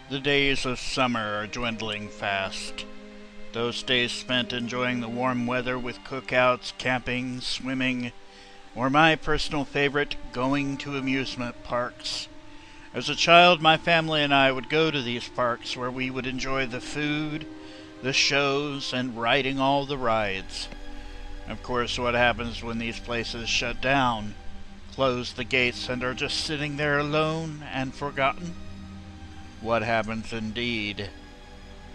The days of summer are dwindling fast. Those days spent enjoying the warm weather with cookouts, camping, swimming, or my personal favorite, going to amusement parks. As a child, my family and I would go to these parks where we would enjoy the food, the shows, and riding all the rides. Of course, what happens when these places shut down, close the gates, and are just sitting there alone and forgotten? What happens indeed?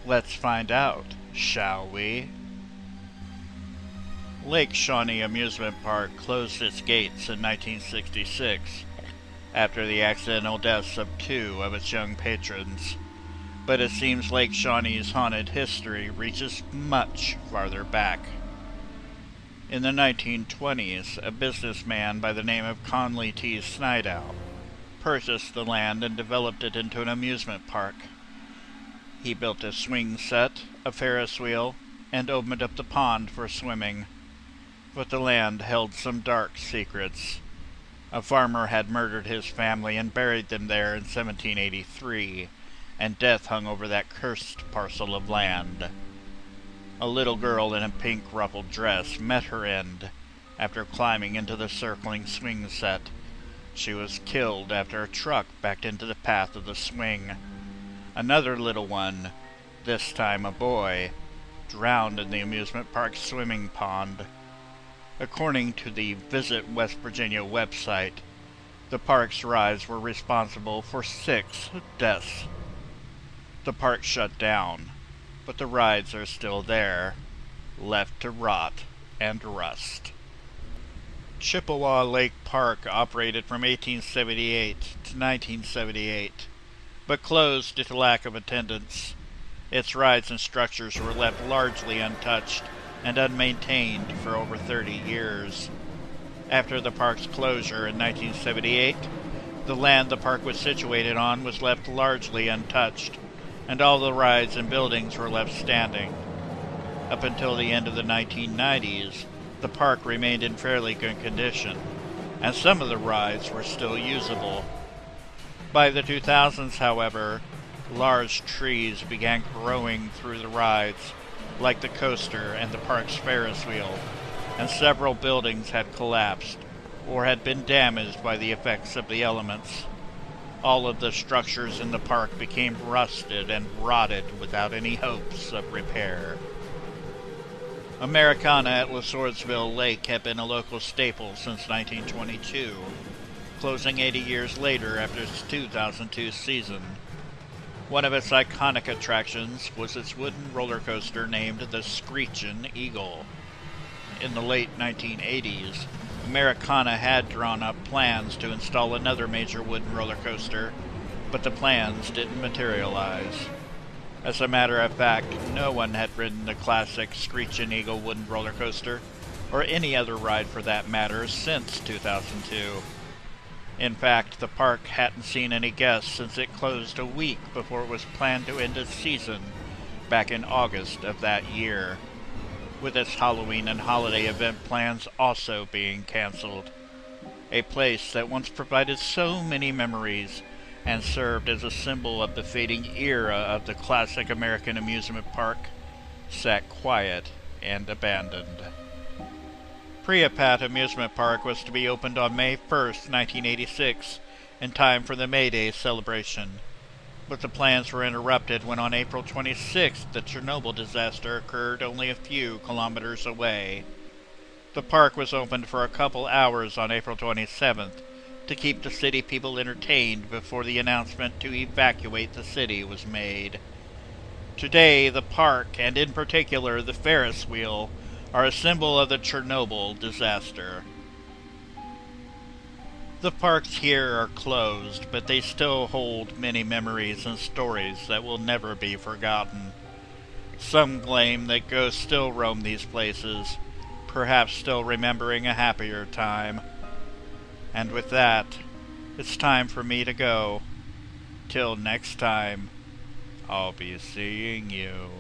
Let's find out, shall we? Lake Shawnee Amusement Park closed its gates in 1966 after the accidental deaths of two of its young patrons. But it seems Lake Shawnee's haunted history reaches much farther back. In the 1920s, a businessman by the name of Conley T. Snidow purchased the land and developed it into an amusement park. He built a swing set, a Ferris wheel, and opened up the pond for swimming. But the land held some dark secrets. A farmer had murdered his family and buried them there in 1783, and death hung over that cursed parcel of land. A little girl in a pink ruffled dress met her end after climbing into the circling swing set. She was killed after a truck backed into the path of the swing. Another little one, this time a boy, drowned in the amusement park's swimming pond. According to the Visit West Virginia website, the park's rides were responsible for 6 deaths. The park shut down, but the rides are still there, left to rot and rust. Chippewa Lake Park operated from 1878 to 1978, but closed due to lack of attendance. Its rides and structures were left largely untouched and unmaintained for over 30 years. After the park's closure in 1978, the land the park was situated on was left largely untouched, and all the rides and buildings were left standing. Up until the end of the 1990s, the park remained in fairly good condition, and some of the rides were still usable. By the 2000s, however, large trees began growing through the rides, like the coaster and the park's Ferris wheel, and several buildings had collapsed or had been damaged by the effects of the elements. All of the structures in the park became rusted and rotted without any hopes of repair. Americana at LeSourceville Lake had been a local staple since 1922, closing 80 years later after its 2002 season. One of its iconic attractions was its wooden roller coaster named the Screechin' Eagle. In the late 1980s, Americana had drawn up plans to install another major wooden roller coaster, but the plans didn't materialize. As a matter of fact, no one had ridden the classic Screechin' Eagle wooden roller coaster, or any other ride for that matter, since 2002. In fact, the park hadn't seen any guests since it closed a week before it was planned to end its season back in August of that year, with its Halloween and holiday event plans also being canceled. A place that once provided so many memories and served as a symbol of the fading era of the classic American amusement park sat quiet and abandoned. Priapat Amusement Park was to be opened on May 1st, 1986, in time for the May Day celebration. But the plans were interrupted when on April 26th the Chernobyl disaster occurred only a few kilometers away. The park was opened for a couple hours on April 27th to keep the city people entertained before the announcement to evacuate the city was made. Today, the park, and in particular the Ferris wheel, are a symbol of the Chernobyl disaster. The parks here are closed, but they still hold many memories and stories that will never be forgotten. Some claim that ghosts still roam these places, perhaps still remembering a happier time. And with that, it's time for me to go. Till next time, I'll be seeing you.